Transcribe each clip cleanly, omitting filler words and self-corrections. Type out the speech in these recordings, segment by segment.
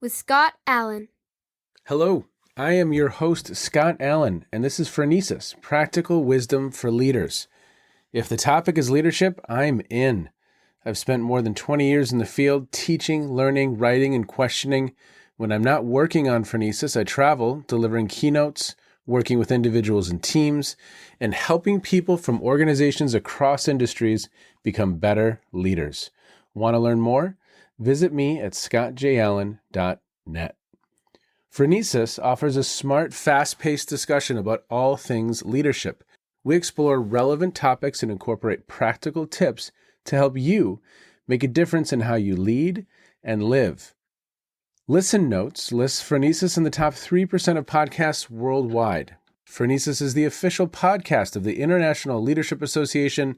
with Scott Allen. Hello, I am your host, Scott Allen, and this is Phronesis, Practical Wisdom for Leaders. If the topic is leadership, I'm in. I've spent more than 20 years in the field teaching, learning, writing, and questioning. When I'm not working on Phronesis, I travel, delivering keynotes, working with individuals and teams, and helping people from organizations across industries become better leaders. Want to learn more? Visit me at scottjallen.net. Phronesis offers a smart, fast-paced discussion about all things leadership. We explore relevant topics and incorporate practical tips to help you make a difference in how you lead and live. Listen Notes lists Phronesis in the top 3% of podcasts worldwide. Phronesis is the official podcast of the International Leadership Association.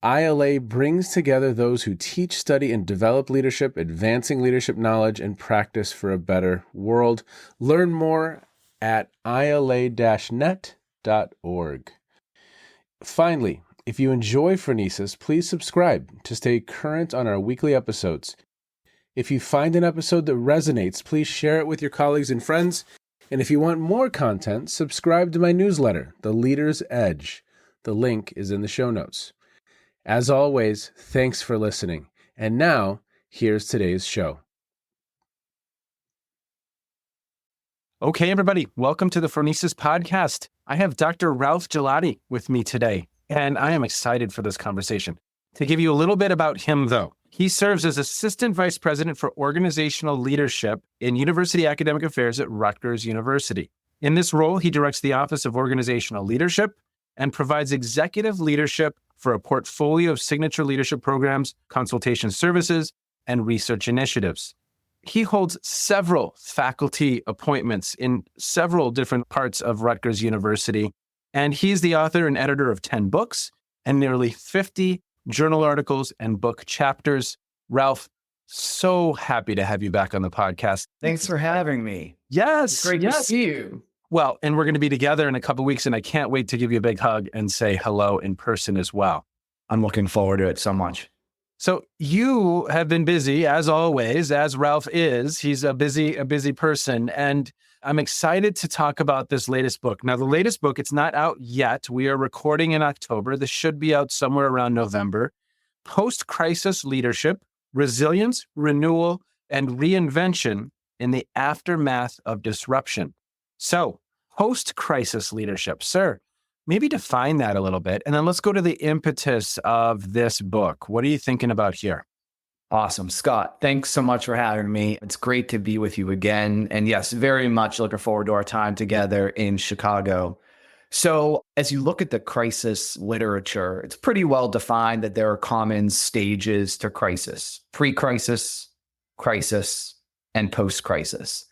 ILA brings together those who teach, study, and develop leadership, advancing leadership knowledge and practice for a better world. Learn more at ila-net.org. Finally, if you enjoy Phronesis, please subscribe to stay current on our weekly episodes. If you find an episode that resonates, please share it with your colleagues and friends. And if you want more content, subscribe to my newsletter, The Leader's Edge. The link is in the show notes. As always, thanks for listening. And now, here's today's show. Okay, everybody, welcome to the Phronesis podcast. I have Dr. Ralph Gigliotti with me today, and I am excited for this conversation. To give you a little bit about him, though, he serves as Assistant Vice President for Organizational Leadership in University Academic Affairs at Rutgers University. In this role, he directs the Office of Organizational Leadership and provides executive leadership for a portfolio of signature leadership programs, consultation services, and research initiatives. He holds several faculty appointments in several different parts of Rutgers University, and he's the author and editor of 10 books and nearly 50 journal articles and book chapters. Ralph, so happy to have you back on the podcast. Thanks for having me. Yes. It's great to see you. Well, and we're going to be together in a couple of weeks, and I can't wait to give you a big hug and say hello in person as well. I'm looking forward to it so much. So you have been busy, as always, as Ralph is. He's a busy person, and I'm excited to talk about this latest book. Now, the latest book, it's not out yet. We are recording in October. This should be out somewhere around November. Post-Crisis Leadership, Resilience, Renewal, and Reinvention in the Aftermath of Disruption. So, post-crisis leadership, sir, maybe define that a little bit, and then let's go to the impetus of this book. What are you thinking about here? Awesome. Scott, thanks so much for having me. It's great to be with you again. And yes, very much looking forward to our time together in Chicago. So as you look at the crisis literature, it's pretty well defined that there are common stages to crisis: pre-crisis, crisis, and post-crisis.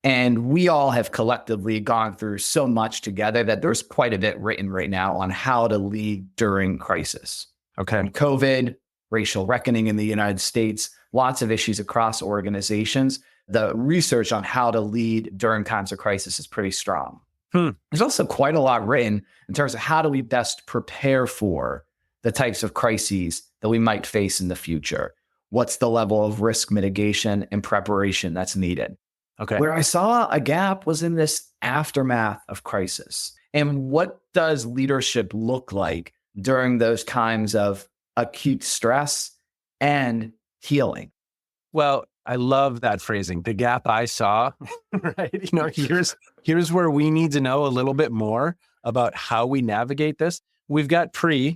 And we all have collectively gone through so much together that there's quite a bit written right now on how to lead during crisis. Okay. COVID, racial reckoning in the United States, lots of issues across organizations. The research on how to lead during times of crisis is pretty strong. There's also quite a lot written in terms of how do we best prepare for the types of crises that we might face in the future. What's the level of risk mitigation and preparation that's needed? Okay. Where I saw a gap was in this aftermath of crisis. And what does leadership look like during those times of acute stress and healing? Well, I love that phrasing. The gap I saw, right? Here's where we need to know a little bit more about how we navigate this. We've got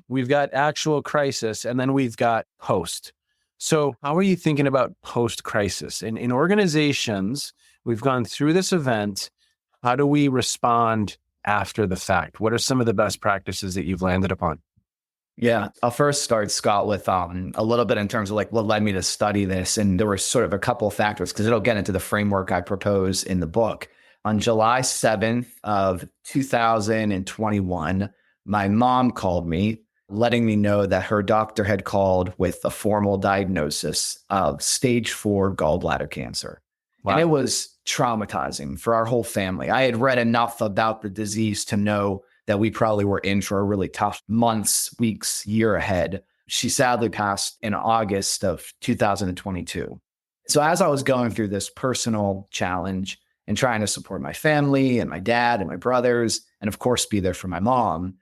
we've got actual crisis, and then we've got post. So how are you thinking about post-crisis? In organizations, we've gone through this event. How do we respond after the fact? What are some of the best practices that you've landed upon? Yeah, I'll first start, Scott, with a little bit in terms of like what led me to study this. And there were sort of a couple of factors because it'll get into the framework I propose in the book. On July 7th of 2021, my mom called me, letting me know that her doctor had called with a formal diagnosis of stage 4 gallbladder cancer. Wow. And it was traumatizing for our whole family. I had read enough about the disease to know that we probably were in for a really tough months, weeks, year ahead. She sadly passed in August of 2022. So as I was going through this personal challenge and trying to support my family and my dad and my brothers, and of course, be there for my mom,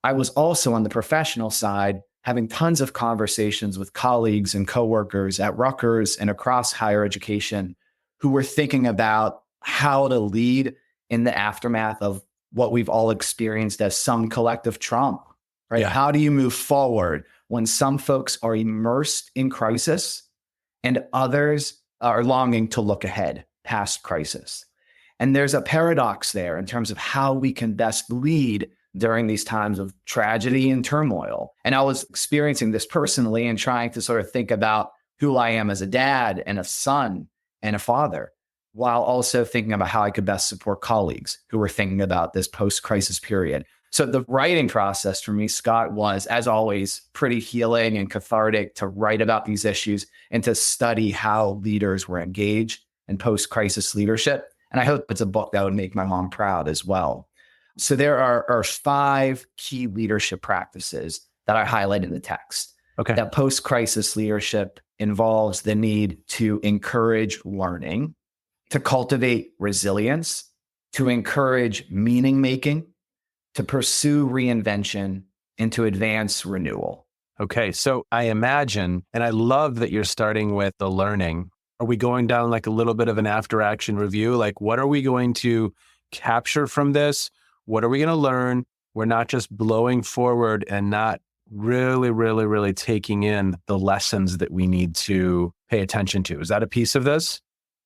I was also on the professional side having tons of conversations with colleagues and coworkers at Rutgers and across higher education who were thinking about how to lead in the aftermath of what we've all experienced as some collective trauma, right? Yeah. How do you move forward when some folks are immersed in crisis and others are longing to look ahead past crisis? And there's a paradox there in terms of how we can best lead during these times of tragedy and turmoil. And I was experiencing this personally and trying to sort of think about who I am as a dad and a son and a father, while also thinking about how I could best support colleagues who were thinking about this post-crisis period. So the writing process for me, Scott, was, as always, pretty healing and cathartic to write about these issues and to study how leaders were engaged in post-crisis leadership. And I hope it's a book that would make my mom proud as well. So there are 5 key leadership practices that I highlight in the text. Okay. That post-crisis leadership involves the need to encourage learning, to cultivate resilience, to encourage meaning making, to pursue reinvention, and to advance renewal. Okay. So I imagine, and I love that you're starting with the learning. Are we going down like a little bit of an after action review? Like, what are we going to capture from this? What are we going to learn? We're not just blowing forward and not really taking in the lessons that we need to pay attention to. Is that a piece of this?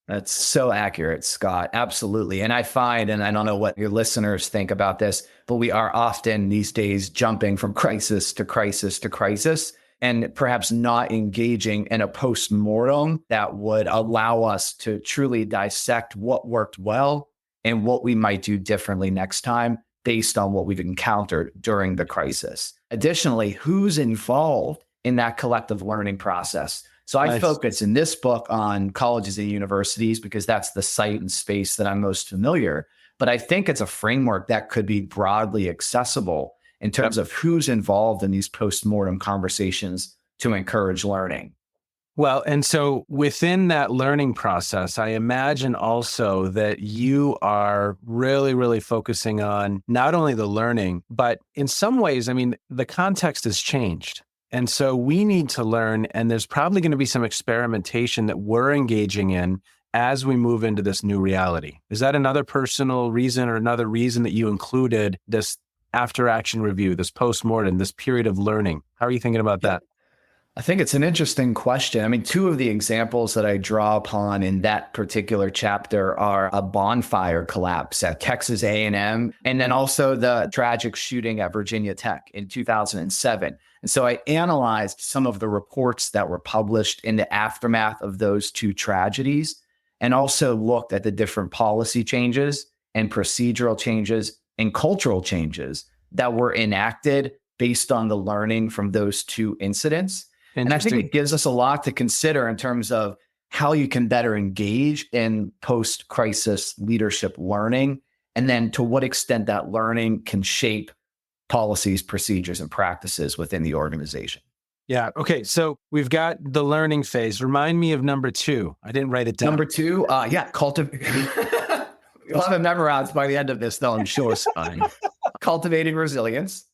That's so accurate, Scott. Absolutely. And I find, and I don't know what your listeners think about this, but we are often these days jumping from crisis to crisis to crisis, and perhaps not engaging in a post-mortem that would allow us to truly dissect what worked well and what we might do differently next time based on what we've encountered during the crisis. Additionally, who's involved in that collective learning process? So I focus in this book on colleges and universities because that's the site and space that I'm most familiar. But I think it's a framework that could be broadly accessible in terms of who's involved in these post-mortem conversations to encourage learning. Well, and so within that learning process, I imagine also that you are really focusing on not only the learning, but in some ways, I mean, the context has changed. And so we need to learn, and there's probably going to be some experimentation that we're engaging in as we move into this new reality. Is that another personal reason or another reason that you included this after action review, this postmortem, this period of learning? How are you thinking about that? I think it's an interesting question. I mean, 2 of the examples that I draw upon in that particular chapter are a bonfire collapse at Texas A&M, and then also the tragic shooting at Virginia Tech in 2007. And so I analyzed some of the reports that were published in the aftermath of those 2 tragedies, and also looked at the different policy changes and procedural changes and cultural changes that were enacted based on the learning from those 2 incidents. And I think it gives us a lot to consider in terms of how you can better engage in post-crisis leadership learning, and then to what extent that learning can shape policies, procedures, and practices within the organization. Yeah. Okay. So we've got the learning phase. Remind me of number 2. I didn't write it down. Number 2, cultivate. You'll have it memorized by the end of this, though, I'm sure. Cultivating resilience.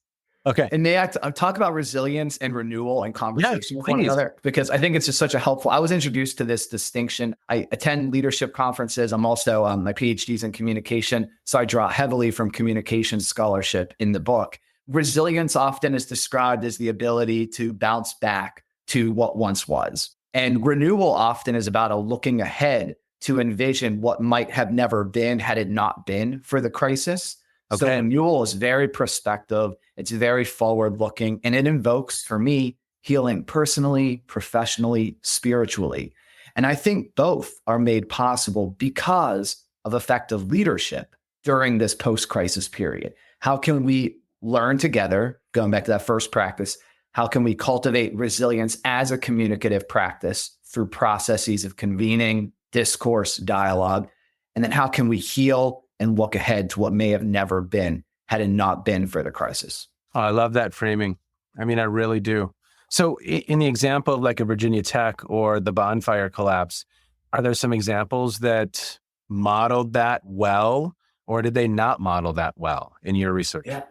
Okay. And may I talk about resilience and renewal and conversation with one another? Because I think it's just such a helpful. I was introduced to this distinction. I attend leadership conferences. I'm also my Ph.D.s in communication. So I draw heavily from communication scholarship in the book. Resilience often is described as the ability to bounce back to what once was. And renewal often is about a looking ahead to envision what might have never been had it not been for the crisis. Okay. So renewal is very prospective. It's very forward-looking, and it invokes, for me, healing personally, professionally, spiritually. And I think both are made possible because of effective leadership during this post-crisis period. How can we learn together, going back to that first practice, how can we cultivate resilience as a communicative practice through processes of convening, discourse, dialogue? And then how can we heal and look ahead to what may have never been had it not been for the crisis? Oh, I love that framing. I mean, I really do. So in the example of like a Virginia Tech or the bonfire collapse, Are there some examples that modeled that well, or did they not model that well in your research? Yeah.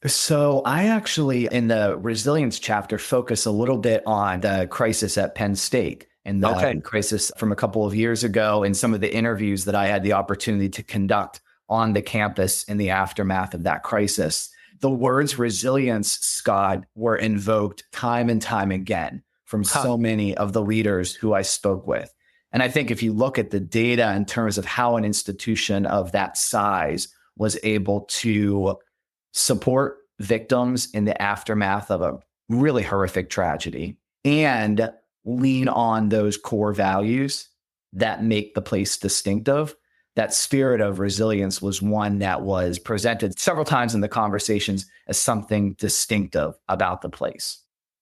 So I actually, in the resilience chapter, focus a little bit on the crisis at Penn State and the crisis from a couple of years ago and some of the interviews that I had the opportunity to conduct on the campus in the aftermath of that crisis. The words resilience, Scott, were invoked time and time again from so many of the leaders who I spoke with. And I think if you look at the data in terms of how an institution of that size was able to support victims in the aftermath of a really horrific tragedy and lean on those core values that make the place distinctive, that spirit of resilience was one that was presented several times in the conversations as something distinctive about the place.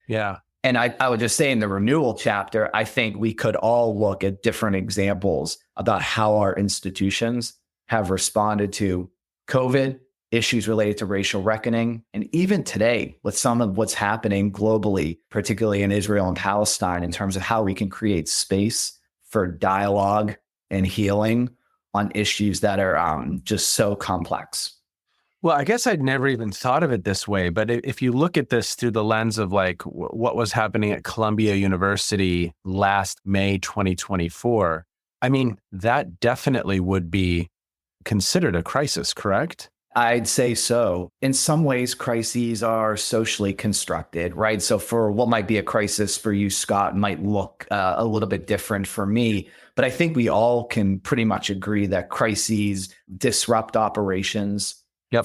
Yeah. And I would just say in the renewal chapter, I think we could all look at different examples about how our institutions have responded to COVID, issues related to racial reckoning, and even today with some of what's happening globally, particularly in Israel and Palestine, in terms of how we can create space for dialogue and healing on issues that are just so complex. Well, I guess I'd never even thought of it this way, but if you look at this through the lens of like what was happening at Columbia University last May 2024, I mean, that definitely would be considered a crisis, correct? I'd say so. In some ways, crises are socially constructed, right? So for what might be a crisis for you, Scott, might look a little bit different for me. But I think we all can pretty much agree that crises disrupt operations,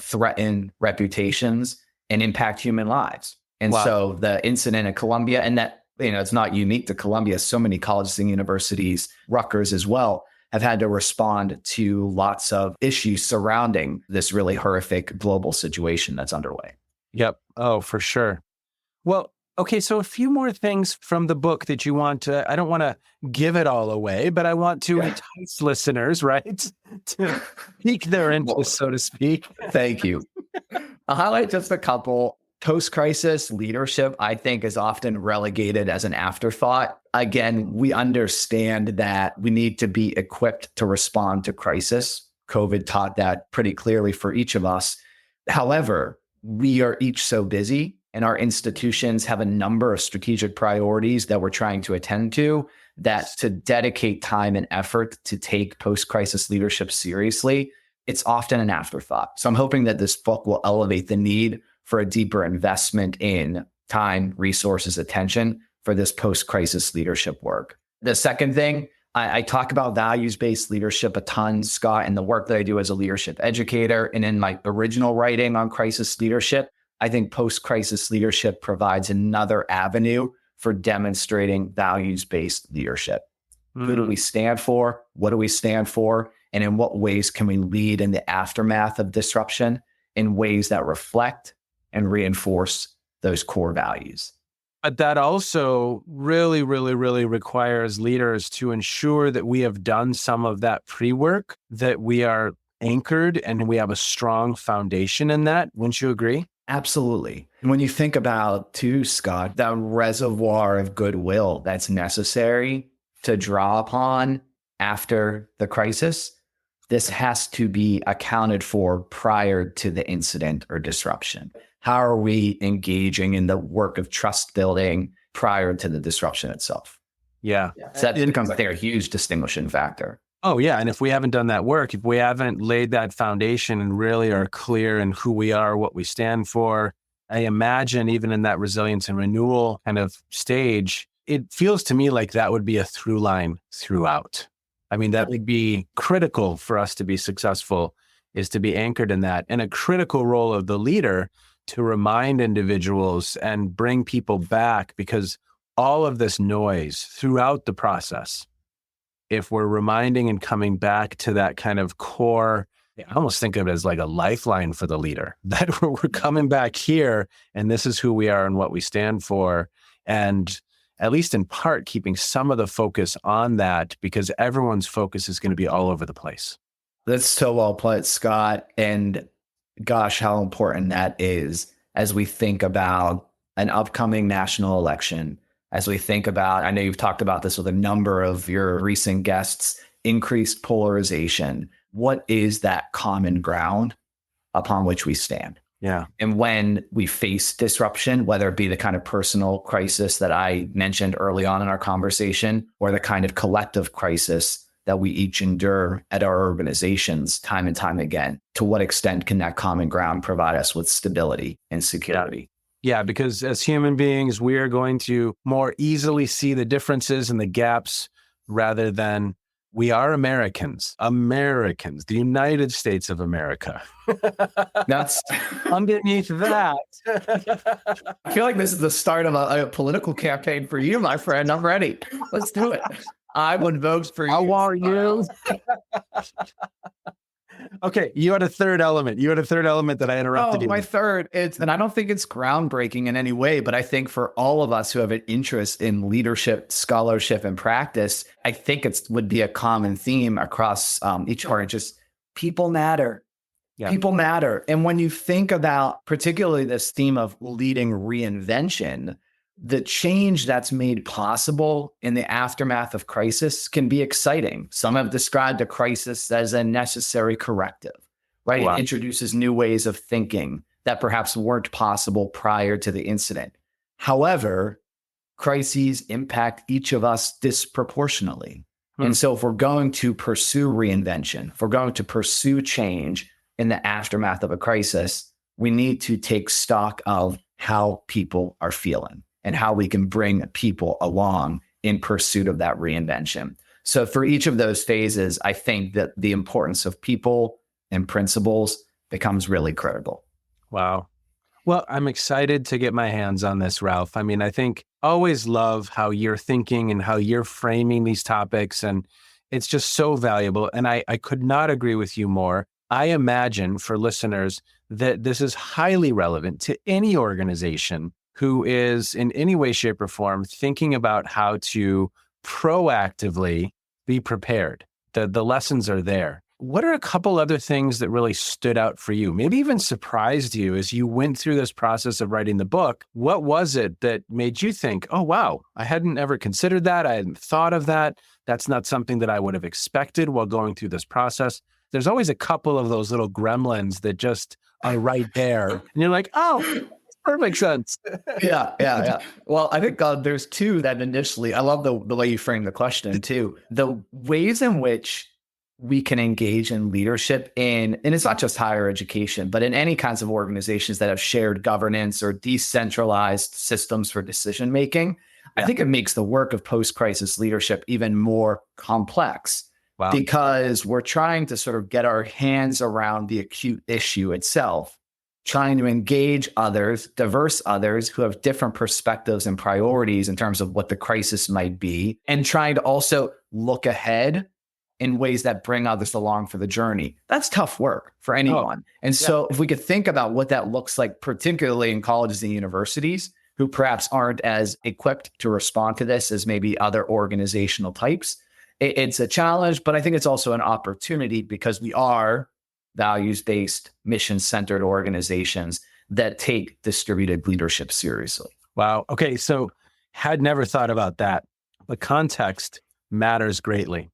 threaten reputations, and impact human lives. And so the incident at Columbia, and that, it's not unique to Columbia. So many colleges and universities, Rutgers as well, have had to respond to lots of issues surrounding this really horrific global situation that's underway. Yep. Oh, for sure. Well, okay. So a few more things from the book that you want to, I don't want to give it all away, but I want to entice listeners, right? To pique their interest, so to speak. Thank you. I'll highlight just a couple. Post-crisis leadership, I think, is often relegated as an afterthought. Again, we understand that we need to be equipped to respond to crisis. COVID taught that pretty clearly for each of us. However, we are each so busy and our institutions have a number of strategic priorities that we're trying to attend to, that to dedicate time and effort to take post-crisis leadership seriously, it's often an afterthought. So I'm hoping that this book will elevate the need for a deeper investment in time, resources, attention for this post-crisis leadership work. The second thing, I talk about values-based leadership a ton, Scott, in the work that I do as a leadership educator. And in my original writing on crisis leadership, I think post-crisis leadership provides another avenue for demonstrating values-based leadership. Who do we stand for? What do we stand for? And in what ways can we lead in the aftermath of disruption in ways that reflect and reinforce those core values? But that also really, really, really requires leaders to ensure that we have done some of that pre-work, that we are anchored and we have a strong foundation in that. Wouldn't you agree? Absolutely. When you think about, too, Scott, that reservoir of goodwill that's necessary to draw upon after the crisis, this has to be accounted for prior to the incident or disruption. How are we engaging in the work of trust building prior to the disruption itself? Yeah. So that becomes, I think, a huge distinguishing factor. Oh, yeah. And if we haven't done that work, if we haven't laid that foundation and really are clear in who we are, what we stand for, I imagine even in that resilience and renewal kind of stage, it feels to me like that would be a through line throughout. I mean, that would be critical for us to be successful, is to be anchored in that. And a critical role of the leader to remind individuals and bring people back, because all of this noise throughout the process, if we're reminding and coming back to that kind of core, I almost think of it as like a lifeline for the leader, that we're coming back here and this is who we are and what we stand for. And at least in part, keeping some of the focus on that, because everyone's focus is going to be all over the place. That's so well put, Scott. And gosh, how important that is as we think about an upcoming national election, as we think about, I know you've talked about this with a number of your recent guests, increased polarization. What is that common ground upon which we stand? Yeah. And when we face disruption, whether it be the kind of personal crisis that I mentioned early on in our conversation, or the kind of collective crisis that we each endure at our organizations time and time again, to what extent can that common ground provide us with stability and security? Yeah, because as human beings, we are going to more easily see the differences and the gaps rather than we are Americans, the United States of America. That's underneath that. I feel like this is the start of a political campaign for you, my friend. I'm ready. Let's do it. I would vote for you. How are you? Okay, you had a third element. That I interrupted you. My third, and I don't think it's groundbreaking in any way, but I think for all of us who have an interest in leadership, scholarship, and practice, I think it would be a common theme across each part. Just people matter. Yeah. People matter. And when you think about particularly this theme of leading reinvention, the change that's made possible in the aftermath of crisis can be exciting. Some have described a crisis as a necessary corrective, right? Wow. It introduces new ways of thinking that perhaps weren't possible prior to the incident. However, crises impact each of us disproportionately. And so if we're going to pursue reinvention, if we're going to pursue change in the aftermath of a crisis, we need to take stock of how people are feeling and how we can bring people along in pursuit of that reinvention. So for each of those phases, I think that the importance of people and principles becomes really critical. Wow. Well, I'm excited to get my hands on this, Ralph. I mean, I think I always love how you're thinking and how you're framing these topics, and it's just so valuable. And I could not agree with you more. I imagine for listeners that this is highly relevant to any organization who is in any way, shape, or form thinking about how to proactively be prepared. The lessons are there. What are a couple other things that really stood out for you, maybe even surprised you as you went through this process of writing the book? What was it that made you think, oh, wow, I hadn't ever considered that. I hadn't thought of that. That's not something that I would have expected while going through this process. There's always a couple of those little gremlins that just are right there. And you're like, oh, perfect sense. Yeah. Well, I think there's two that initially, I love the way you frame the question too. The ways in which we can engage in leadership and it's not just higher education, but in any kinds of organizations that have shared governance or decentralized systems for decision-making, I think it makes the work of post-crisis leadership even more complex. Wow. Because we're trying to sort of get our hands around the acute issue itself, trying to engage others, diverse others who have different perspectives and priorities in terms of what the crisis might be, and trying to also look ahead in ways that bring others along for the journey. That's tough work for anyone. And so if we could think about what that looks like, particularly in colleges and universities, who perhaps aren't as equipped to respond to this as maybe other organizational types, it's a challenge, but I think it's also an opportunity because we are values-based, mission-centered organizations that take distributed leadership seriously. Wow. Okay. So had never thought about that. The context matters greatly.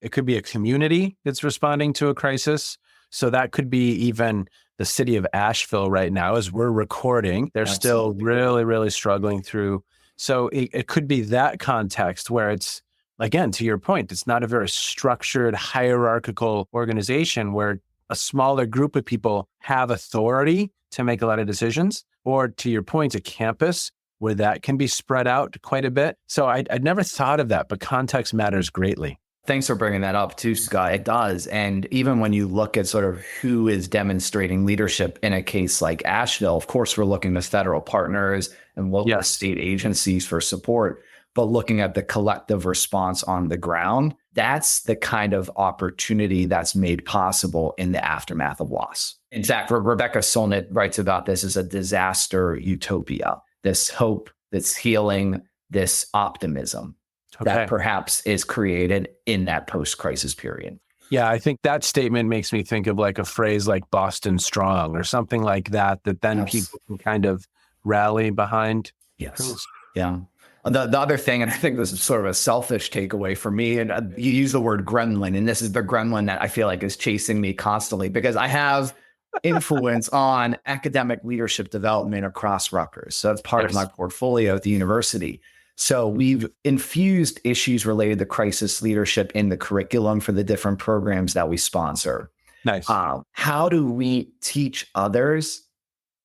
It could be a community that's responding to a crisis. So that could be even the city of Asheville right now as we're recording. They're still really, really struggling through. So it could be that context where it's, again, to your point, it's not a very structured, hierarchical organization where a smaller group of people have authority to make a lot of decisions, or to your point, a campus where that can be spread out quite a bit. So I'd never thought of that, but context matters greatly. Thanks for bringing that up too, Scott. It does. And even when you look at sort of who is demonstrating leadership in a case like Asheville, of course, we're looking to federal partners and local state agencies for support. But looking at the collective response on the ground, that's the kind of opportunity that's made possible in the aftermath of loss. In fact, Rebecca Solnit writes about this as a disaster utopia, this hope, this healing, this optimism that perhaps is created in that post-crisis period. Yeah, I think that statement makes me think of like a phrase like Boston Strong or something like that, that then people can kind of rally behind. Yes. Yeah. The other thing, and I think this is sort of a selfish takeaway for me, and you use the word gremlin, and this is the gremlin that I feel like is chasing me constantly because I have influence on academic leadership development across Rutgers. So that's part of my portfolio at the university. So we've infused issues related to crisis leadership in the curriculum for the different programs that we sponsor. Nice. How do we teach others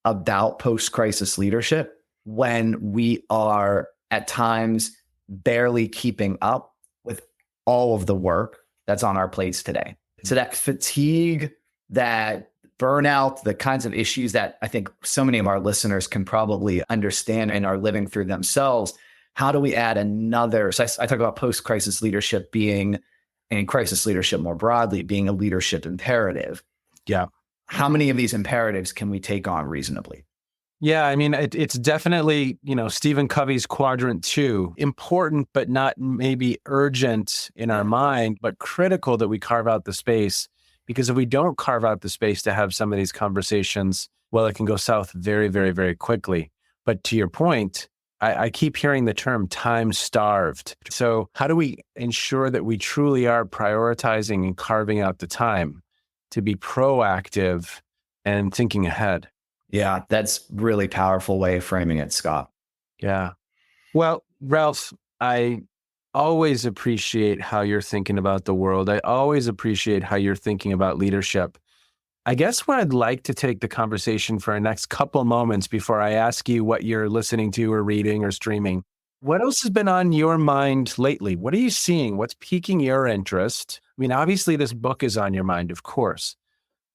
about post-crisis leadership when we are at times barely keeping up with all of the work that's on our plates today? So that fatigue, that burnout, the kinds of issues that I think so many of our listeners can probably understand and are living through themselves. How do we add another? So I talk about post-crisis leadership being, and crisis leadership more broadly, being a leadership imperative. Yeah. How many of these imperatives can we take on reasonably? Yeah, I mean, it's definitely, Stephen Covey's quadrant 2, important, but not maybe urgent in our mind, but critical that we carve out the space. Because if we don't carve out the space to have some of these conversations, well, it can go south very, very, very quickly. But to your point, I keep hearing the term time starved. So how do we ensure that we truly are prioritizing and carving out the time to be proactive and thinking ahead? Yeah, that's really powerful way of framing it, Scott. Yeah. Well, Ralph, I always appreciate how you're thinking about the world. I always appreciate how you're thinking about leadership. I guess where I'd like to take the conversation for our next couple moments before I ask you what you're listening to or reading or streaming, what else has been on your mind lately? What are you seeing? What's piquing your interest? I mean, obviously this book is on your mind, of course,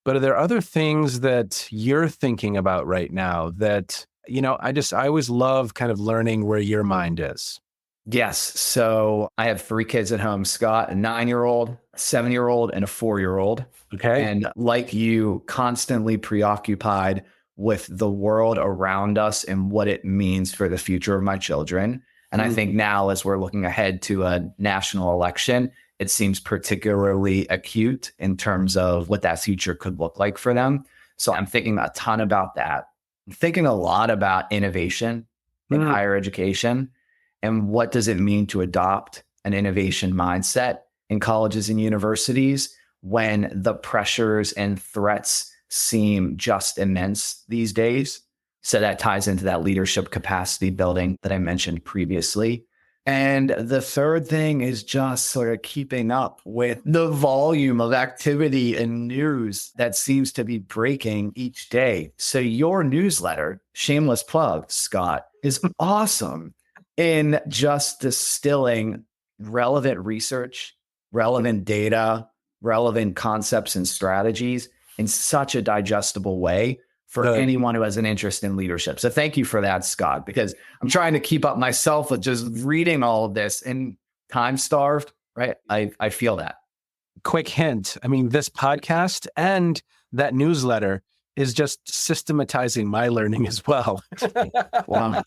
but are there other things that you're thinking about right now that, I always love kind of learning where your mind is. Yes. So I have 3 kids at home, Scott, a 9-year-old, a 7-year-old, and a 4-year-old. Okay. And like you, constantly preoccupied with the world around us and what it means for the future of my children. And I think now, as we're looking ahead to a national election, it seems particularly acute in terms of what that future could look like for them. So I'm thinking a ton about that. I'm thinking a lot about innovation in higher education. And what does it mean to adopt an innovation mindset in colleges and universities when the pressures and threats seem just immense these days? So that ties into that leadership capacity building that I mentioned previously. And the third thing is just sort of keeping up with the volume of activity and news that seems to be breaking each day. So your newsletter, shameless plug, Scott, is awesome in just distilling relevant research, relevant data, relevant concepts and strategies in such a digestible way for anyone who has an interest in leadership. So thank you for that, Scott, because I'm trying to keep up myself with just reading all of this and time starved, right? I feel that. Quick hint. I mean, this podcast and that newsletter is just systematizing my learning as well. Wow.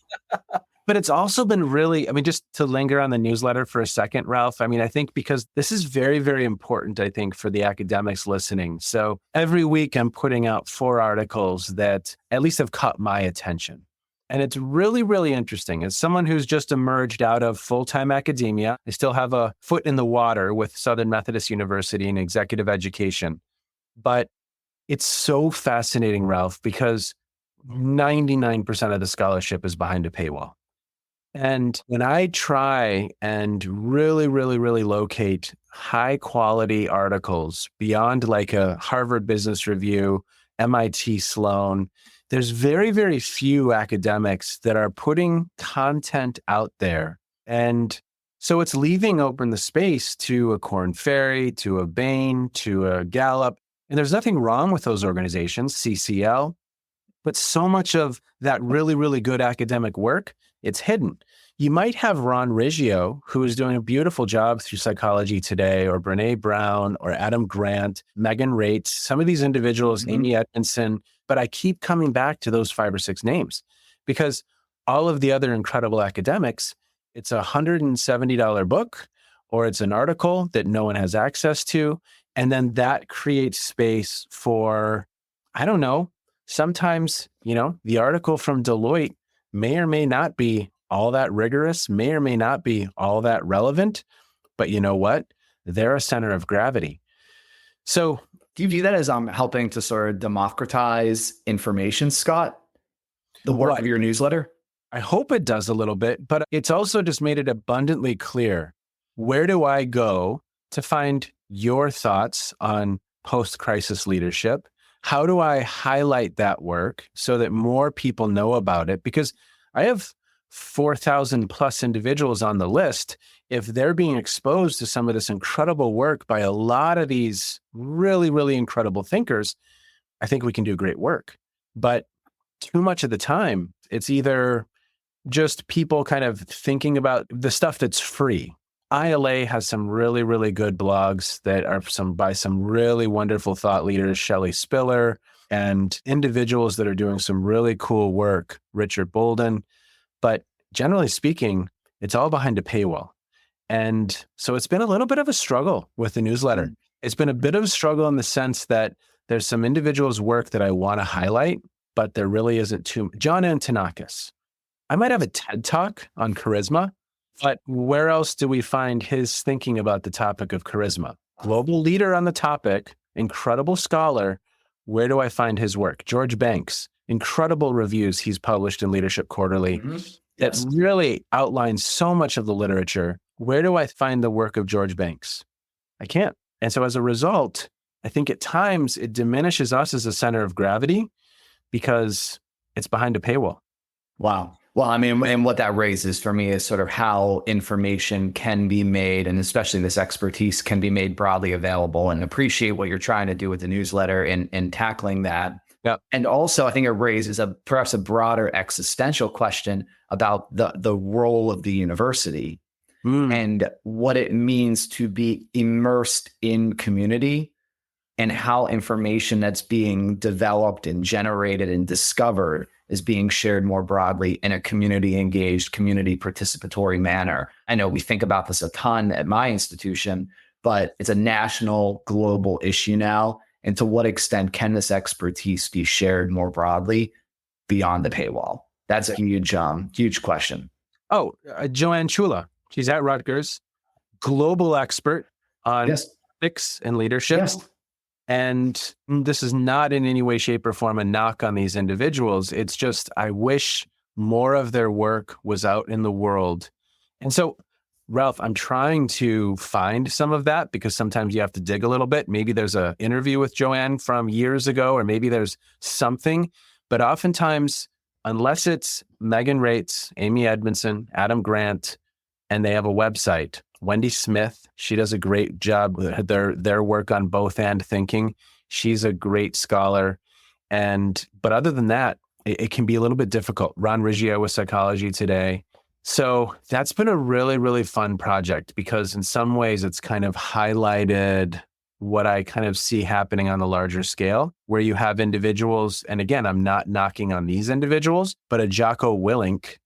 But it's also been really, just to linger on the newsletter for a second, Ralph, I think because this is very, very important, I think, for the academics listening. So every week I'm putting out 4 articles that at least have caught my attention. And it's really, really interesting. As someone who's just emerged out of full-time academia, I still have a foot in the water with Southern Methodist University in executive education. But it's so fascinating, Ralph, because 99% of the scholarship is behind a paywall. And when I try and really, really, really locate high quality articles beyond like a Harvard Business Review, MIT Sloan, there's very, very few academics that are putting content out there. And so it's leaving open the space to a Korn Ferry, to a Bain, to a Gallup. And there's nothing wrong with those organizations, CCL, but so much of that really, really good academic work, it's hidden. You might have Ron Riggio, who is doing a beautiful job through Psychology Today, or Brene Brown, or Adam Grant, Megan Rates, some of these individuals, Amy Edmondson, but I keep coming back to those 5 or 6 names because all of the other incredible academics, it's a $170 book, or it's an article that no one has access to. And then that creates space for, I don't know, sometimes, the article from Deloitte may or may not be all that rigorous, may or may not be all that relevant, but you know what? They're a center of gravity. So Do you view that as helping to sort of democratize information, Scott? The work of your newsletter? I hope it does a little bit, but it's also just made it abundantly clear. Where do I go to find your thoughts on post-crisis leadership? How do I highlight that work so that more people know about it? Because I have 4,000 plus individuals on the list. If they're being exposed to some of this incredible work by a lot of these really, really incredible thinkers, I think we can do great work. But too much of the time, it's either just people kind of thinking about the stuff that's free. ILA has some really, really good blogs that are by some really wonderful thought leaders, Shelley Spiller, and individuals that are doing some really cool work, Richard Bolden. But generally speaking, it's all behind a paywall. And so it's been a little bit of a struggle with the newsletter. It's been a bit of a struggle in the sense that there's some individuals' work that I want to highlight, but there really isn't too. John Antonakis. I might have a TED Talk on charisma, but where else do we find his thinking about the topic of charisma? Global leader on the topic, incredible scholar. Where do I find his work? George Banks, incredible reviews he's published in Leadership Quarterly that really outlines so much of the literature. Where do I find the work of George Banks? I can't. And so as a result, I think at times it diminishes us as a center of gravity because it's behind a paywall. Wow. Well, I mean, and what that raises for me is sort of how information can be made, and especially this expertise can be made broadly available, and appreciate what you're trying to do with the newsletter and tackling that. Yep. And also, I think it raises perhaps a broader existential question about the role of the university and what it means to be immersed in community, and how information that's being developed and generated and discovered is being shared more broadly in a community engaged, community participatory manner. I know we think about this a ton at my institution, but it's a national, global issue now. And to what extent can this expertise be shared more broadly beyond the paywall? That's a huge question. Oh, Joanne Chula. She's at Rutgers, global expert on ethics and leadership. Yes. And this is not in any way, shape, or form a knock on these individuals. It's just, I wish more of their work was out in the world. And so, Ralph, I'm trying to find some of that because sometimes you have to dig a little bit. Maybe there's an interview with Joanne from years ago, or maybe there's something. But oftentimes, unless it's Megan Rates, Amy Edmondson, Adam Grant, and they have a website, Wendy Smith, she does a great job with their work on both and thinking. She's a great scholar. But other than that, it can be a little bit difficult. Ron Riggio with Psychology Today. So that's been a really, really fun project because in some ways it's kind of highlighted what I kind of see happening on the larger scale, where you have individuals, and again, I'm not knocking on these individuals, but a Jocko Willink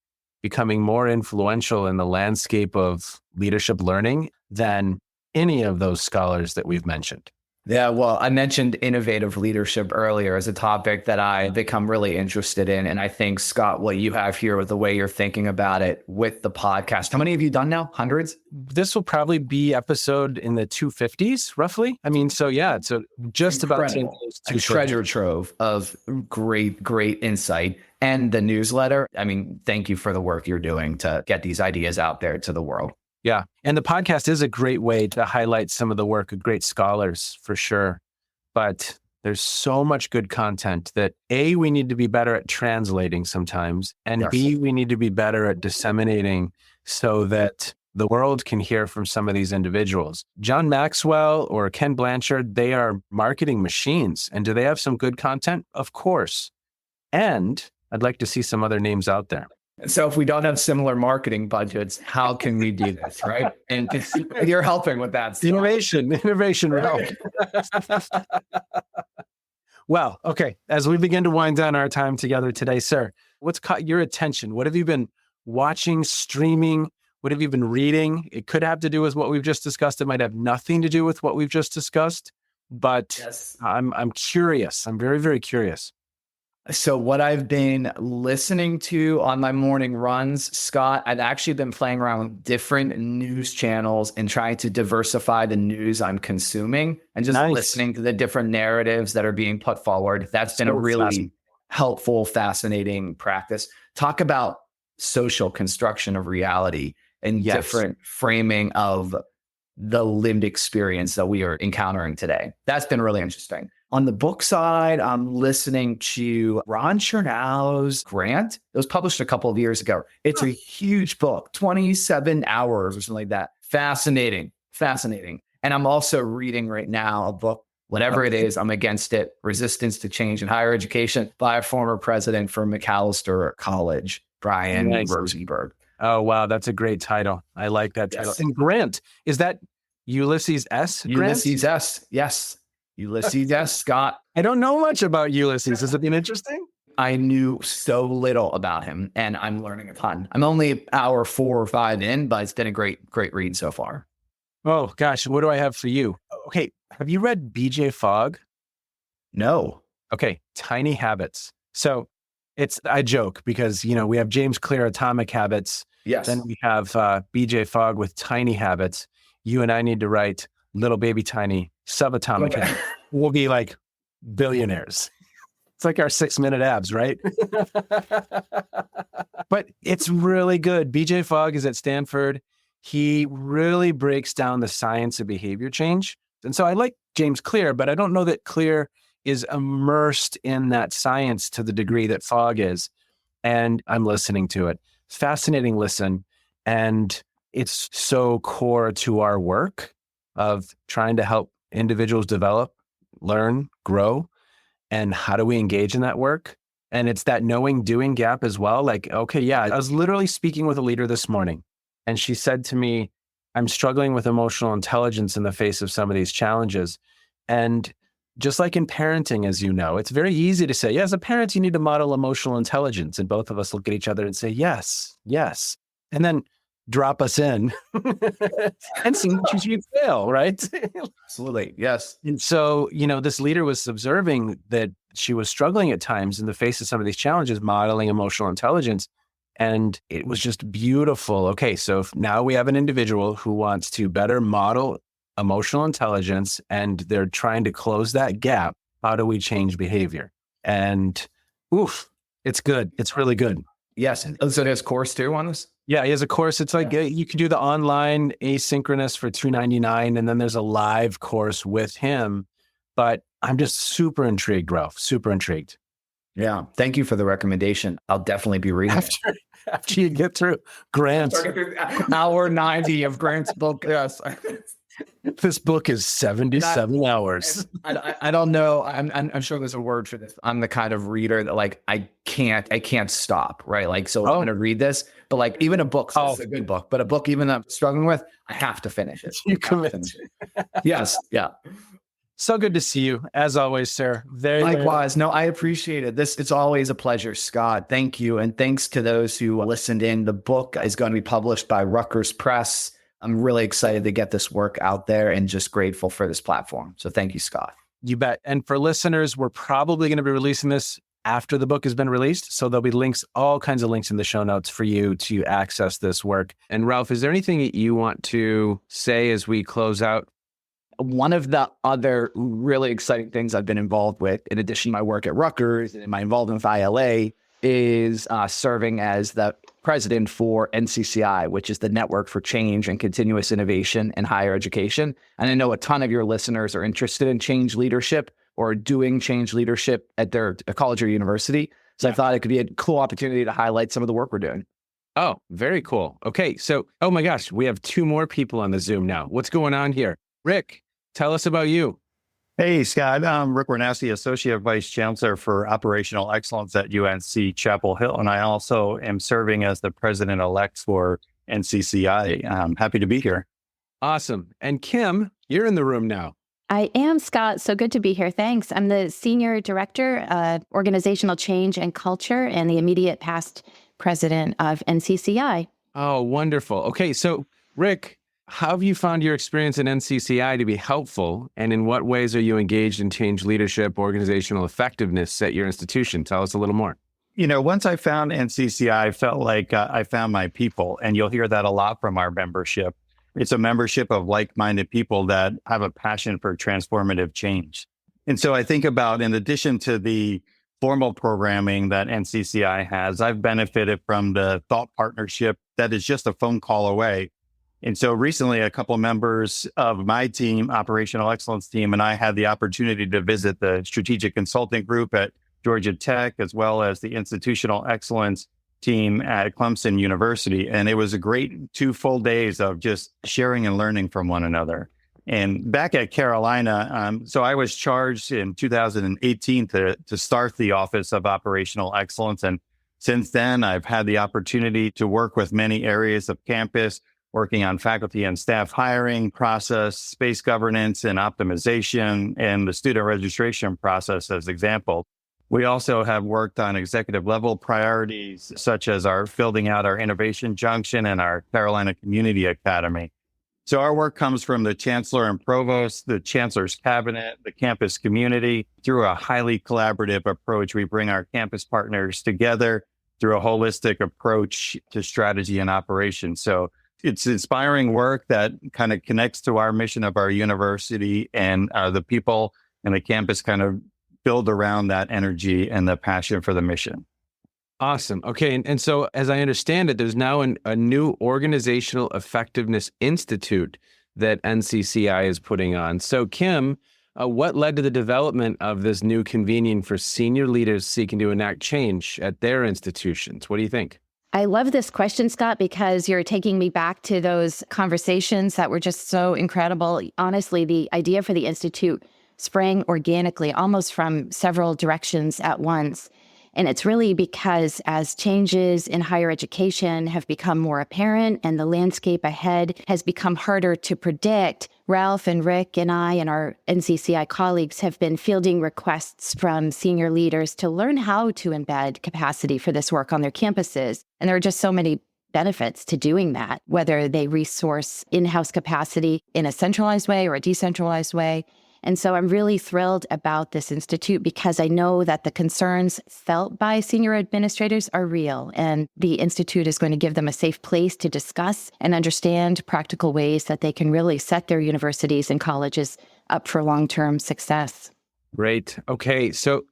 becoming more influential in the landscape of leadership learning than any of those scholars that we've mentioned. Yeah, well, I mentioned innovative leadership earlier as a topic that I become really interested in. And I think, Scott, what you have here with the way you're thinking about it with the podcast, how many have you done now? Hundreds? This will probably be episode in the 250s, roughly. I mean, so yeah, so just incredible. About a treasure trove of great insight. And the newsletter, I mean, thank you for the work you're doing to get these ideas out there to the world. Yeah. And the podcast is a great way to highlight some of the work of great scholars for sure. But there's so much good content that A, we need to be better at translating sometimes. And B, we need to be better at disseminating so that the world can hear from some of these individuals. John Maxwell or Ken Blanchard, they are marketing machines. And do they have some good content? Of course. And I'd like to see some other names out there. So if we don't have similar marketing budgets, how can we do this, right? And you're helping with that stuff. Innovation, Ralph. Well, okay. As we begin to wind down our time together today, sir, what's caught your attention? What have you been watching, streaming? What have you been reading? It could have to do with what we've just discussed. It might have nothing to do with what we've just discussed, but I'm curious. I'm very, very curious. So what I've been listening to on my morning runs, Scott, I've actually been playing around with different news channels and trying to diversify the news I'm consuming and just Nice. listening to the different narratives that are being put forward. That's been a So really fascinating. helpful, fascinating practice. Talk about social construction of reality and Yes. different framing of the lived experience that we are encountering today. That's been really interesting. On the book side, I'm listening to Ron Chernow's Grant. It was published a couple of years ago. It's a huge book, 27 hours or something like that. Fascinating, fascinating. And I'm also reading right now a book, whatever it is, I'm against it, Resistance to Change in Higher Education by a former president from McAllister College, Brian Nice. Rosenberg. Oh, wow. That's a great title. I like that title. Yes. And Grant, is that Ulysses S. Grant? Ulysses S. Yes. Ulysses S. Scott. I don't know much about Ulysses. Has it been interesting? I knew so little about him and I'm learning a ton. I'm only hour 4 or 5 in, but it's been a great read so far. Oh, gosh. What do I have for you? Okay. Have you read BJ Fogg? No. Okay. Tiny Habits. So I joke because, we have James Clear, Atomic Habits. Yes. Then we have BJ Fogg with Tiny Habits. You and I need to write Little Baby Tiny Subatomic Habits. We'll be like billionaires. It's like our 6-minute abs, right? But it's really good. BJ Fogg is at Stanford. He really breaks down the science of behavior change. And so I like James Clear, but I don't know that Clear is immersed in that science to the degree that Fogg is. And I'm listening to it. Fascinating listen. And it's so core to our work of trying to help individuals develop, learn, grow. And how do we engage in that work? And it's that knowing doing gap as well. Like, okay, yeah, I was literally speaking with a leader this morning and she said to me, I'm struggling with emotional intelligence in the face of some of these challenges. And just like in parenting, as you know, it's very easy to say, yeah, as a parent, you need to model emotional intelligence. And both of us look at each other and say, yes, yes. And then drop us in and see you fail, right? Absolutely. Yes. And so, this leader was observing that she was struggling at times in the face of some of these challenges, modeling emotional intelligence. And it was just beautiful. Okay, so now we have an individual who wants to better model emotional intelligence and they're trying to close that gap. How do we change behavior? And it's good. It's really good. Yes. So there's course too on this? Yeah, he has a course. It's like you can do the online asynchronous for $299, and then there's a live course with him. But I'm just super intrigued, Ralph. Super intrigued. Yeah. Thank you for the recommendation. I'll definitely be reading after you get through Grant's hour 90 of Grant's book. Yes. This book is 77 hours. I don't know. I'm sure there's a word for this. I'm the kind of reader that like I can't stop, right? Like, so I'm gonna read this, but like even a book, this is a good book, but a book even I'm struggling with, I have to finish it. You commit. Yes. Yeah. So good to see you, as always, sir. Likewise. No, I appreciate it. It's always a pleasure, Scott. Thank you. And thanks to those who listened in. The book is going to be published by Rutgers Press. I'm really excited to get this work out there and just grateful for this platform. So thank you, Scott. You bet. And for listeners, we're probably going to be releasing this after the book has been released. So there'll be links, all kinds of links in the show notes for you to access this work. And Ralph, is there anything that you want to say as we close out? One of the other really exciting things I've been involved with, in addition to my work at Rutgers and my involvement with ILA, is serving as the president for NCCI, which is the Network for Change and Continuous Innovation in Higher Education. And I know a ton of your listeners are interested in change leadership or doing change leadership at their college or university. So I thought it could be a cool opportunity to highlight some of the work we're doing. Oh, very cool. Okay. So, oh my gosh, we have 2 more people on the Zoom now. What's going on here? Rick, tell us about you. Hey, Scott. I'm Rick Wernoski, Associate Vice Chancellor for Operational Excellence at UNC Chapel Hill. And I also am serving as the President-elect for NCCI. I'm happy to be here. Awesome. And Kim, you're in the room now. I am, Scott. So good to be here. Thanks. I'm the Senior Director, Organizational Change and Culture, and the immediate past president of NCCI. Oh, wonderful. Okay. So, Rick, how have you found your experience in NCCI to be helpful? And in what ways are you engaged in change leadership, organizational effectiveness at your institution? Tell us a little more. Once I found NCCI, I felt like I found my people. And you'll hear that a lot from our membership. It's a membership of like-minded people that have a passion for transformative change. And so I think about, in addition to the formal programming that NCCI has, I've benefited from the thought partnership that is just a phone call away. And so recently, a couple of members of my team, Operational Excellence team, and I had the opportunity to visit the Strategic Consulting Group at Georgia Tech, as well as the Institutional Excellence team at Clemson University. And it was a great 2 full days of just sharing and learning from one another. And back at Carolina, so I was charged in 2018 to start the Office of Operational Excellence. And since then, I've had the opportunity to work with many areas of campus, working on faculty and staff hiring process, space governance and optimization, and the student registration process as example. We also have worked on executive level priorities, such as our building out our innovation junction and our Carolina Community Academy. So our work comes from the Chancellor and Provost, the Chancellor's Cabinet, the campus community. Through a highly collaborative approach, we bring our campus partners together through a holistic approach to strategy and operations. So it's inspiring work that kind of connects to our mission of our university, and the people and the campus kind of build around that energy and the passion for the mission. Awesome. Okay. And so as I understand it, there's now a new Organizational Effectiveness Institute that NCCI is putting on. So Kim, what led to the development of this new convening for senior leaders seeking to enact change at their institutions? What do you think? I love this question, Scott, because you're taking me back to those conversations that were just so incredible. Honestly, the idea for the Institute sprang organically, almost from several directions at once. And it's really because as changes in higher education have become more apparent and the landscape ahead has become harder to predict, Ralph and Rick and I and our NCCI colleagues have been fielding requests from senior leaders to learn how to embed capacity for this work on their campuses. And there are just so many benefits to doing that, whether they resource in-house capacity in a centralized way or a decentralized way. And so I'm really thrilled about this institute because I know that the concerns felt by senior administrators are real, and the institute is going to give them a safe place to discuss and understand practical ways that they can really set their universities and colleges up for long-term success. Great. Okay. So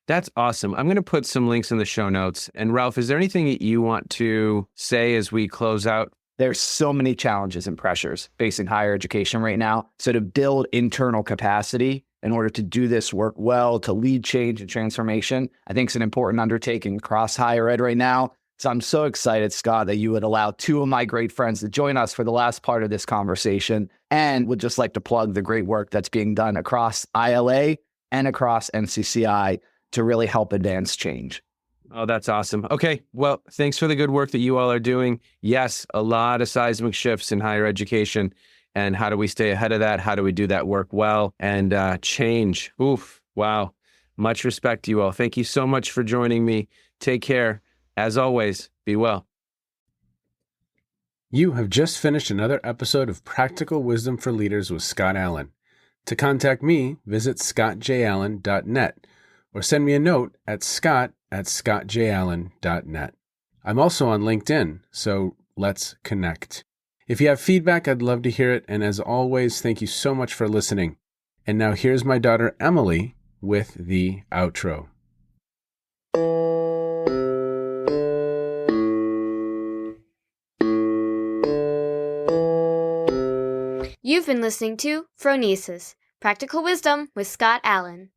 that's awesome. I'm going to put some links in the show notes. And Ralph, is there anything that you want to say as we close out? There's so many challenges and pressures facing higher education right now. So to build internal capacity in order to do this work well, to lead change and transformation, I think it's an important undertaking across higher ed right now. So I'm so excited, Scott, that you would allow 2 of my great friends to join us for the last part of this conversation, and would just like to plug the great work that's being done across ILA and across NCCI to really help advance change. Oh, that's awesome. Okay. Well, thanks for the good work that you all are doing. Yes, a lot of seismic shifts in higher education. And how do we stay ahead of that? How do we do that work well? And change. Oof. Wow. Much respect to you all. Thank you so much for joining me. Take care. As always, be well. You have just finished another episode of Practical Wisdom for Leaders with Scott Allen. To contact me, visit scottjallen.net or send me a note at scott@scottjallen.net. I'm also on LinkedIn, so let's connect. If you have feedback, I'd love to hear it. And as always, thank you so much for listening. And now here's my daughter, Emily, with the outro. You've been listening to Phronesis, Practical Wisdom with Scott Allen.